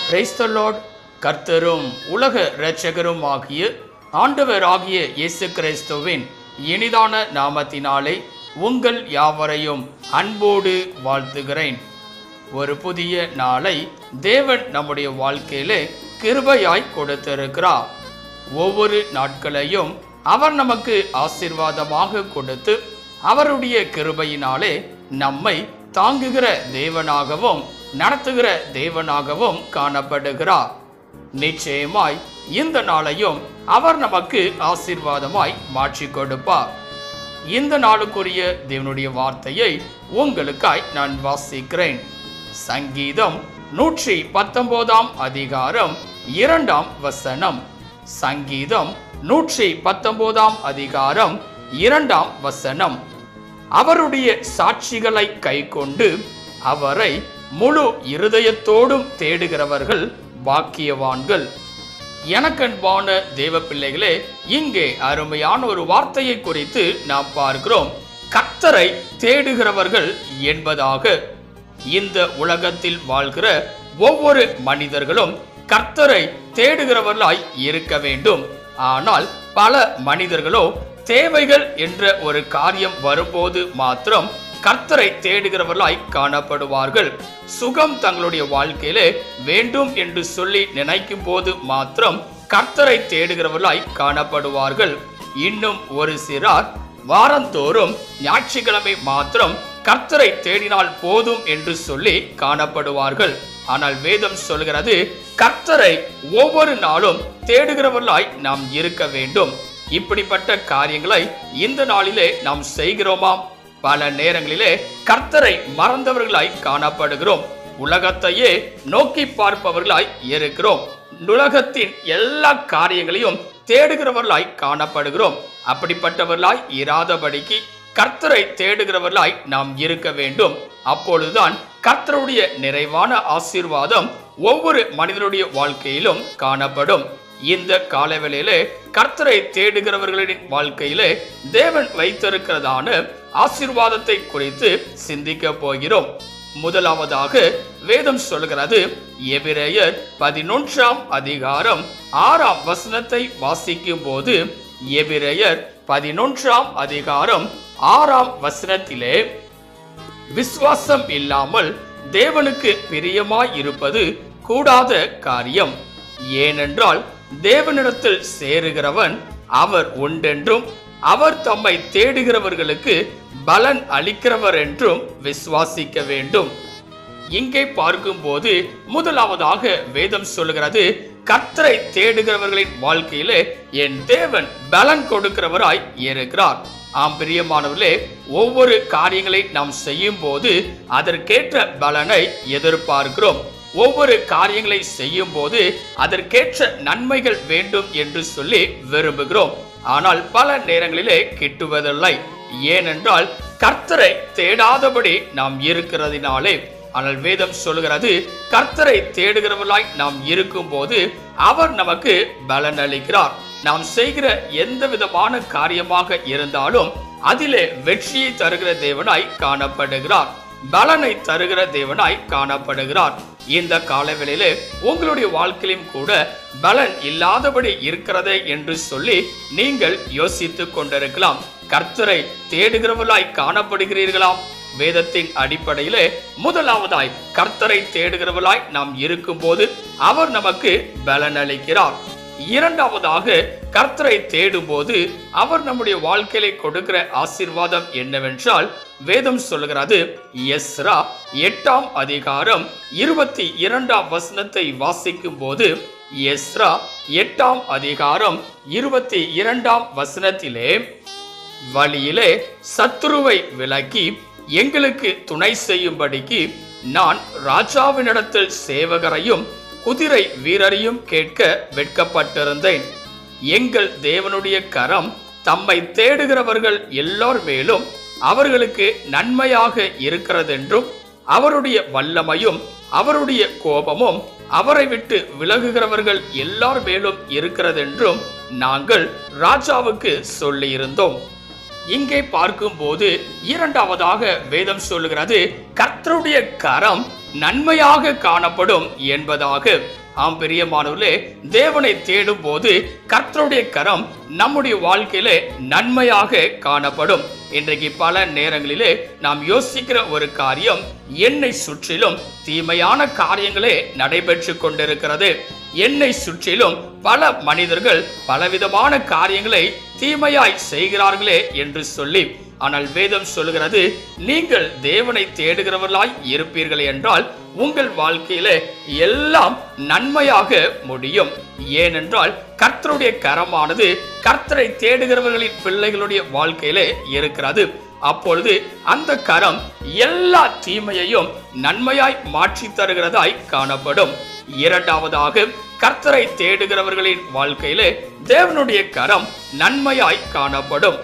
Praise the Lord. கர்த்தரும் உலக இரட்சகரும் ஆகிய ஆண்டவராகிய இயேசு கிறிஸ்துவின் இனிதான நாமத்தினாலே உங்கள் யாவரையும் அன்போடு வாழ்த்துகிறேன். ஒரு புதிய நாளை தேவன் நம்முடைய வாழ்க்கையிலே கிருபையாய் கொடுத்திருக்கிறார். ஒவ்வொரு நாட்களையும் அவர் நமக்கு ஆசீர்வாதமாக கொடுத்து அவருடைய கிருபையினாலே நம்மை தாங்குகிற தேவனாகவும் நடத்துகிற தேவனாகவும் காணப்படுகிறார். நிச்சயமாய் இந்த நாளையும் அவர் நமக்கு ஆசீர்வாதமாய் மாற்றி கொடுப்பார். இந்த நாளுக்குரிய தேவனுடைய வார்த்தையை உங்களுக்காய் நான் வாசிக்கிறேன். சங்கீதம் 119 அதிகாரம் 2 வசனம். சங்கீதம் 119 அதிகாரம் 2 வசனம். அவருடைய சாட்சிகளை கைக்கொண்டு அவரை முழு இருதயத்தோடும் தேடுகிறவர்கள் பாக்கியவான்கள். எனக்கன்பான தேவ பிள்ளைகளே, இங்கே அருமையான ஒரு வார்த்தையை குறித்து நாம் பார்க்கிறோம். கர்த்தரை தேடுகிறவர்கள் என்பதாக. இந்த உலகத்தில் வாழ்கிற ஒவ்வொரு மனிதர்களும் கர்த்தரை தேடுகிறவர்களாய் இருக்க வேண்டும். ஆனால் பல மனிதர்களோ தேவைகள் என்ற ஒரு காரியம் வரும்போது மாத்திரம் கர்த்தரை தேடுகிறவர்களாய் காணப்படுவார்கள். சுகம் தங்களுடைய வாழ்க்கையிலே வேண்டும் என்று சொல்லி நினைக்கும் போது மாத்திரம் கர்த்தரை தேடுகிறவர்களாய் காணப்படுவார்கள். இன்னும் ஒரு சிலர் வாரந்தோறும் ஞாயிற்றுக்கிழமை மாத்திரம் கர்த்தரை தேடினால் போதும் என்று சொல்லி காணப்படுவார்கள். ஆனால் வேதம் சொல்கிறது, கர்த்தரை ஒவ்வொரு நாளும் தேடுகிறவர்களாய் நாம் இருக்க வேண்டும். இப்படிப்பட்ட காரியங்களை இந்த நாளிலே நாம் செய்கிறோமா? பல நேரங்களிலே கர்த்தரை மறந்தவர்களாய் காணப்படுகிறோம். உலகத்தையே நோக்கி பார்ப்பவர்களாய் இருக்கிறோம். உலகத்தின் எல்லா காரியங்களையும் தேடுகிறவர்களாய் காணப்படுகிறோம். அப்படிப்பட்டவர்களாய் இராதபடிக்கு கர்த்தரை தேடுகிறவர்களாய் நாம் இருக்க வேண்டும். அப்பொழுதுதான் கர்த்தருடைய நிறைவான ஆசீர்வாதம் ஒவ்வொரு மனிதனுடைய வாழ்க்கையிலும் காணப்படும். இந்த காலவேளையிலே கர்த்தரை தேடுகிறவர்களின் வாழ்க்கையிலே தேவன் வைத்திருக்கிறதான ஆசீர்வாதத்தை குறித்து சிந்திக்க போகிறோம். முதலாவதாக வேதம் சொல்கிறது, எபிரேயர் 11 அதிகாரம் 6 வசனத்தை வாசிக்கும் போது, எபிரேயர் 11 அதிகாரம் 6 வசனத்திலே, விசுவாசம் இல்லாமல் தேவனுக்கு பிரியமாய் இருப்பது கூடாத காரியம். ஏனென்றால் தேவனிடத்தில் சேருகிறவன் அவர் உண்டென்றும் அவர் தம்மை தேடுகிறவர்களுக்கு பலன் அளிக்கிறவர் என்றும் விசுவாசிக்க வேண்டும். இங்கே பார்க்கும்போது முதலாவதாக வேதம் சொல்கிறது, கர்த்தரை தேடுகிறவர்களின் வாழ்க்கையிலே என் தேவன் பலன் கொடுக்கிறவராய் இருக்கிறார். ஆம் பிரியமானவர்களே, ஒவ்வொரு காரியங்களை நாம் செய்யும் போது அதற்கேற்ற பலனை எதிர்பார்க்கிறோம். ஒவ்வொரு காரியங்களை செய்யும் போது அதற்கேற்ற நன்மைகள் வேண்டும் என்று சொல்லி விரும்புகிறோம். ஆனால் பல நேரங்களிலே கிட்டுவதில்லை. ஏனென்றால் கர்த்தரை தேடாதபடி நாம் இருக்கிறதினாலே. ஆனால் வேதம் சொல்கிறது, கர்த்தரை தேடுகிறவர்களாய் நாம் இருக்கும் போது அவர் நமக்கு பலன் அளிக்கிறார். நாம் செய்கிற எந்த விதமான காரியமாக இருந்தாலும் அதிலே வெற்றியை தருகிற தேவனாய் காணப்படுகிறார். பலனை தருகிற தேவனாய் காணப்படுகிறார். இந்த காலவேளையிலே உங்களுடைய வாழ்க்கையிலும் கூட பலன் இல்லாதபடி இருக்கிறதே என்று சொல்லி நீங்கள் யோசித்துக் கொண்டிருக்கலாம். கர்த்தரை தேடுகிறவர்களாய் காணப்படுகிறீர்களா? வேதத்தின் அடிப்படையிலே முதலாவதாய் கர்த்தரை தேடுகிறவர்களாய் நாம் இருக்கும் போது அவர் நமக்கு பலன் அளிக்கிறார். இரண்டாவதாக கர்த்தரை தேடும் போது அவர் நம்முடைய வாழ்க்கையிலே கொடுக்கிற ஆசீர்வாதம் என்னவென்றால், வேதம் சொல்கிறது, எஸ்ரா 8 அதிகாரம் 22 வசனத்தை வாசிக்கும் போது, எஸ்ரா 8 அதிகாரம் 22 வசனத்திலே, வழியிலே சத்துருவை விலக்கி எங்களுக்கு துணை செய்யும்படிக்கு நான் ராஜாவினிடத்தில் சேவகரையும் குதிரை வீரரையும் கேட்க வெட்கப்பட்டிருந்தேன். எங்கள் தேவனுடைய கரம் தம்மை தேடுகிறவர்கள் எல்லோர் மேலும் அவர்களுக்கு நன்மையாக இருக்கிறதென்றும் அவருடைய வல்லமையும் அவருடைய கோபமும் அவரை விட்டு விலகுகிறவர்கள் எல்லார் மேலும் இருக்கிறதென்றும் நாங்கள் ராஜாவுக்கு சொல்லியிருந்தோம். இங்கே பார்க்கும் போது இரண்டாவதாக வேதம் சொல்லுகிறது, கர்த்தருடைய கரம் நன்மையாக காணப்படும் என்பதாக. ஆம் பிரியமானவர்களே, தேவனை தேடும் போது கர்த்தருடைய கரம் நம்முடைய வாழ்க்கையிலே நன்மையாக காணப்படும். இன்றைக்கு பல நேரங்களிலே நாம் யோசிக்கிற ஒரு காரியம், என்னை சுற்றிலும் தீமையான காரியங்களே நடைபெற்று கொண்டிருக்கிறது, என்னை சுற்றிலும் பல மனிதர்கள் பலவிதமான காரியங்களை தீமையாய் செய்கிறார்களே என்று சொல்லி. ஆனால் வேதம் சொல்லுகிறது, நீங்கள் தேவனை தேடுகிறவர்களாய் இருப்பீர்கள் என்றால் உங்கள் வாழ்க்கையிலே எல்லாம் நன்மையாக முடியும். ஏனென்றால் கர்த்தருடைய கரமானது கர்த்தரை தேடுகிறவர்களின் பிள்ளைகளுடைய வாழ்க்கையிலே இருக்கிறது. அப்பொழுது அந்த கரம் எல்லா தீமையையும் நன்மையாய் மாற்றி தருகிறதாய் காணப்படும். இரண்டாவதாக, கர்த்தரை தேடுகிறவர்களின் வாழ்க்கையிலே தேவனுடைய கரம் நன்மையாய் காணப்படும்.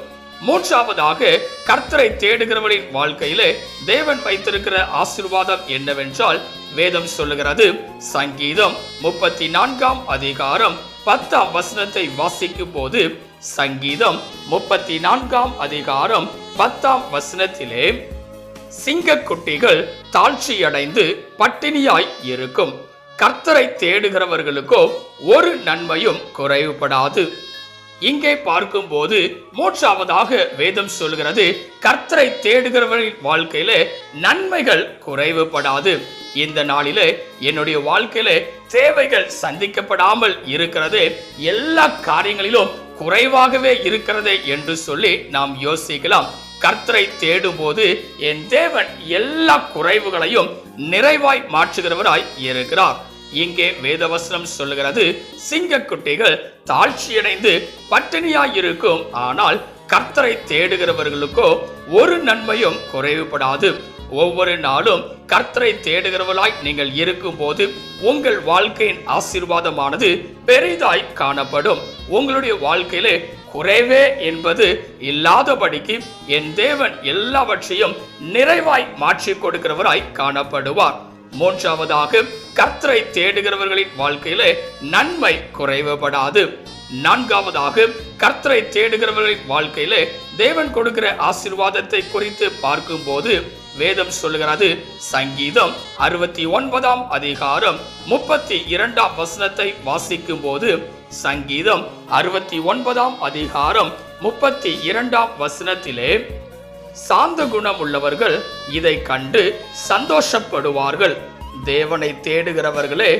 மூன்றாவதாக, கர்த்தரை தேடுகிறவர்களின் வாழ்க்கையிலே தேவன் வைத்திருக்கிற ஆசீர்வாதம் என்னவென்றால், வேதம் சொல்லுகிறது, சங்கீதம் 34 அதிகாரம் 10 வசனத்தை வாசிக்கும் போது, சங்கீதம் 34 அதிகாரம் 10 வசனத்திலே, சிங்கக்குட்டிகள் தாழ்ச்சியடைந்து பட்டினியாய் இருக்கும், கர்த்தரை தேடுகிறவர்களுக்கோ ஒரு நன்மையும் குறைவுபடாது. இங்கே பார்க்கும்போது மூன்றாவதாக வேதம் சொல்கிறது, கர்த்தரை தேடுகிறவர்களின் வாழ்க்கையிலே நன்மைகள் குறைவுபடாது. இந்த நாளிலே என்னுடைய வாழ்க்கையிலே தேவைகள் சந்திக்கப்படாமல் இருக்கிறது, எல்லா காரியங்களிலும் குறைவாகவே இருக்கிறது என்று சொல்லி நாம் யோசிக்கலாம். கர்த்தரை தேடும் போது என் தேவன் எல்லா குறைவுகளையும் நிறைவாய் மாற்றுகிறவராய் இருக்கிறார். இங்கே வேதவசனம் சொல்லுகிறது, சிங்கக்குட்டிகள் தாழ்ச்சியடைந்து பட்டினியாய் இருக்கும், ஆனால் கர்த்தரை தேடுகிறவர்களுக்கோ ஒரு நன்மையும் குறைவுபடாது. ஒவ்வொரு நாளும் கர்த்தரை தேடுகிறவர்களாய் நீங்கள் இருக்கும் போது உங்கள் வாழ்க்கையின் ஆசீர்வாதமானது பெரிதாய் காணப்படும். உங்களுடைய வாழ்க்கையிலே குறைவே என்பது இல்லாதபடிக்கு என் தேவன் எல்லாவற்றையும் நிறைவாய் மாற்றி கொடுக்கிறவராய் காணப்படுவார். மூன்றாவதாக, கர்த்தரை தேடுகிறவர்களின் வாழ்க்கையிலே நன்மை குறைவுபடாது. நான்காவதாக, கர்த்தரை தேடுகிறவர்களின் வாழ்க்கையிலே தேவன் கொடுக்கிற ஆசீர்வாதத்தை குறித்து பார்க்கும் போது வேதம் சொல்லுகிறது, சங்கீதம் 69 அதிகாரம் 32 வசனத்தை வாசிக்கும் போது, சங்கீதம் 69 அதிகாரம் 32 வசனத்திலே, சாந்த குணம் உள்ளவர்கள் இதை கண்டு சந்தோஷப்படுவார்கள், தேவனை தேடுகிறவர்களே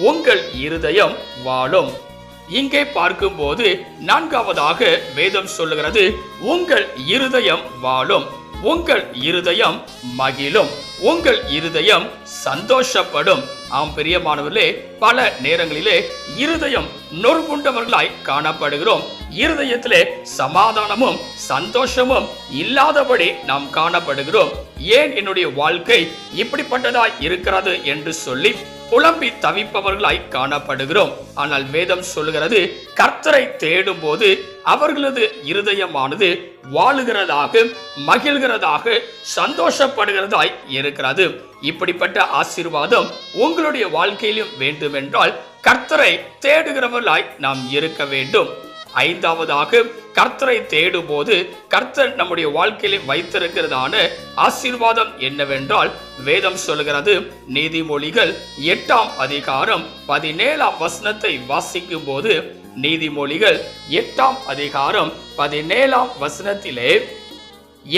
உங்கள் இருதயம் வாழும். இங்கே பார்க்கும்போது நான்காவதாக வேதம் சொல்லுகிறது, உங்கள் இருதயம் வாழும், உங்கள் இருதயம் மகிழும், உங்கள் இருதயம் சந்தோஷப்படும். ஆம் பிரியமானவர்களே, பல நேரங்களிலே இருதயம் நொறுங்குண்டவர்களாய் காணப்படுகிறோம். இருதயத்திலே சமாதானமும் சந்தோஷமும் இல்லாதபடி நாம் காணப்படுகிறோம். ஏன் என்னுடைய வாழ்க்கை இப்படிப்பட்டதாய் இருக்கிறது என்று சொல்லி புலம்பி தவிப்பவர்களாய் காணப்படுகிறோம். ஆனால் வேதம் சொல்லுகிறது, கர்த்தரை தேடும் போது அவர்களது இருதயமானது வாழுகிறதாக, மகிழ்கிறதாக, சந்தோஷப்படுகிறதாய் இருக்கிறது. இப்படிப்பட்ட ஆசீர்வாதம் உங்களுடைய வாழ்க்கையிலும் வேண்டுமென்றால் கர்த்தரை தேடுகிறவர்களாய் நாம் இருக்க வேண்டும். ஐந்தாவதாக, கர்த்தரை தேடும் போது கர்த்தர் நம்முடைய வாழ்க்கையில வைத்திருக்கிறதான ஆசீர்வாதம் என்னவென்றால், வேதம் சொல்கிறது, நீதிமொழிகள் 8 அதிகாரம் 17 வசனத்தை வாசிக்கும் போது, நீதிமொழிகள் 8 அதிகாரம் 17 வசனத்திலே,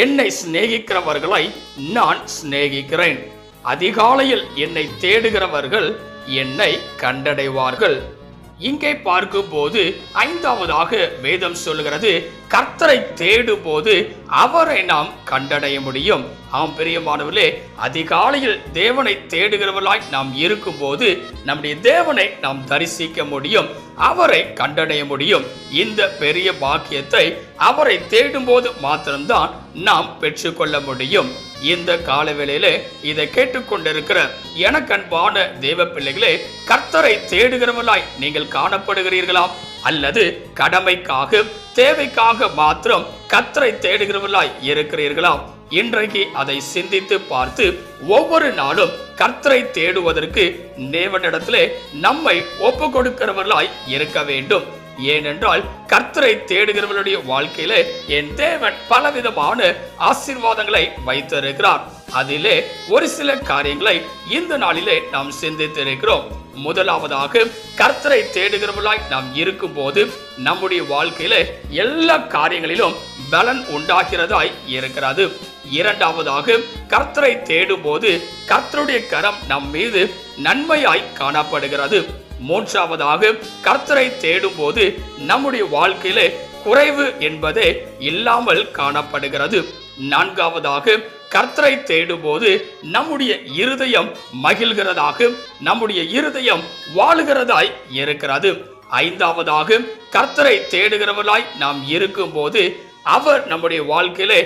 என்னை சிநேகிக்கிறவர்களை நான் சிநேகிக்கிறேன், அதிகாலையில் என்னை தேடுகிறவர்கள் என்னை கண்டடைவார்கள். இங்கே பார்க்கும் போது ஐந்தாவதாக வேதம் சொல்லுகிறது, கர்த்தரை தேடும் போது அவரை நாம் கண்டடைய முடியும். ஆம் பிரியமானவர்களே, அதிகாலையில் தேவனை தேடுகிறவர்களாய் நாம் இருக்கும் போது நம்முடைய தேவனை நாம் தரிசிக்க முடியும், அவரை கண்டடைய முடியும். இந்த பெரிய பாக்கியத்தை அவரை தேடும் போது மாத்திரம்தான் நாம் பெற்றுக்கொள்ள முடியும். இந்த காலவேளையிலே இதை கேட்டுக்கொண்டிருக்கிற எனக்கு அன்பான தேவ பிள்ளைகளே, கர்த்தரை தேடுகிறவர்களாய் நீங்கள் காணப்படுகிறீர்களா? அல்லது கடமைக்காக, தேவைக்காக மாத்திரம் கர்த்தரை தேடுகிறவர்களாய் இருக்கிறீர்களா? இன்றைக்கு அதை சிந்தித்து பார்த்து ஒவ்வொரு நாளும் கர்த்தரை தேடுவதற்கு தேவனிடத்திலே நம்மை ஒப்பு கொடுக்கிறவர்களாய் இருக்க வேண்டும். ஏனென்றால் கர்த்தரை தேடுகிறவர்களுடைய வாழ்க்கையில என் தேவன் பலவிதமான ஆசீர்வாதங்களை வைத்திருக்கிறார். அதிலே ஒரு சில காரியங்களை இந்த நாளிலே நாம் சிந்தித்திருக்கிறோம். முதலாவதாக, கர்த்தரை தேடுகிறவர்களாய் நாம் இருக்கும் போது நம்முடைய வாழ்க்கையில எல்லா காரியங்களிலும் பலன் உண்டாகிறதாய் இருக்கிறது. இரண்டாவதாக, கர்த்தரை தேடும் போது கர்த்தருடைய கரம் நம் மீது நன்மையாய் காணப்படுகிறது. மூன்றாவதாக, கர்த்தரை தேடும் போது நம்முடைய வாழ்க்கையில குறைவு என்பதே இல்லாமல் காணப்படுகிறது. நான்காவதாக, கர்த்தரை தேடும் போது நம்முடைய இருதயம் மகிழ்கிறதாக, நம்முடைய இருதயம் வாழுகிறதாய் இருக்கிறது. ஐந்தாவதாக, கர்த்தரை தேடுகிறவர்களாய் நாம் இருக்கும் போது அவர் நம்முடைய வாழ்க்கையிலே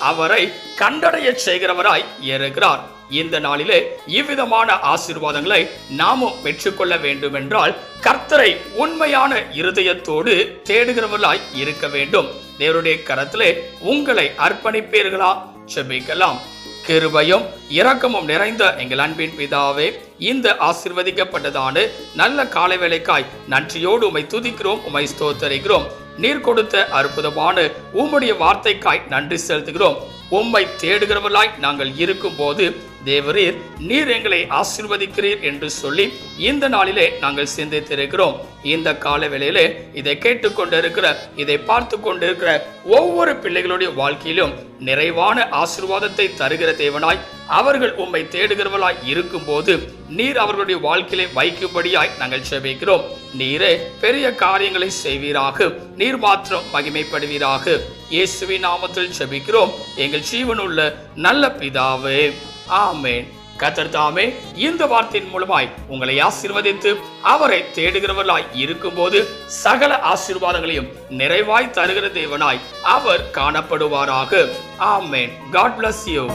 அவரை கண்டடைய செய்கிறவராய் இருக்கிறார். இந்த நாளிலே இவ்விதமான ஆசீர்வாதங்களை நாமும் பெற்றுக்கொள்ள வேண்டும் என்றால் கர்த்தரை உண்மையான இருதயத்தோடு தேடுகிறவர்களாய் இருக்க வேண்டும். தேவனுடைய கரத்திலே உங்களை அர்ப்பணிப்பீர்களா? ஜெபிக்கலாம். கிருபையும் இரக்கமும் நிறைந்த எங்கள் அன்பின் பிதாவே, இந்த ஆசீர்வதிக்கப்பட்டதான நல்ல காலை வேளைக்காய் நன்றியோடு உம்மை துதிக்கிறோம், உம்மை ஸ்தோத்தரிக்கிறோம். நீர் கொடுத்த அற்புதமான உம்முடைய வார்த்தைக்காய் நன்றி செலுத்துகிறோம். உம்மை தேடுகிறவர்களாய் நாங்கள் இருக்கும் போது தேவரீர் நீர் எங்களை ஆசீர்வதிக்கிறீர் என்று சொல்லி இந்த நாளிலே நாங்கள் சிந்தித்திருக்கிறோம். இந்த கால வேளையிலே இதை கேட்டுக்கொண்டிருக்கிற, இதை பார்த்து கொண்டிருக்கிற ஒவ்வொரு பிள்ளைகளுடைய வாழ்க்கையிலும் நிறைவான ஆசீர்வாதத்தை தருகிற தேவனாய் அவர்கள் உம்மை தேடுகிறவர்களாய் இருக்கும் போது நீர் அவர்களுடைய வாழ்க்கையிலே வைக்கும்படியாய் நாங்கள் ஜெபிக்கிறோம். நீரே பெரிய காரியங்களை செய்வீராக, நீர் மாத்திரம் மகிமைப்படுவீராக. இயேசுவின் நாமத்தில் ஜெபிக்கிறோம் எங்கள் ஜீவனுள்ள நல்ல பிதாவே, ஆமென். கர்த்தர் தாமே இந்த வார்த்தையின் மூலமாய் உங்களை ஆசீர்வதித்து அவரை தேடுகிறவர்களாய் இருக்கும்போது சகல ஆசீர்வாதங்களையும் நிறைவாய் தருகிற தேவனாய் அவர் காணப்படுவாராக. ஆமென். God bless you.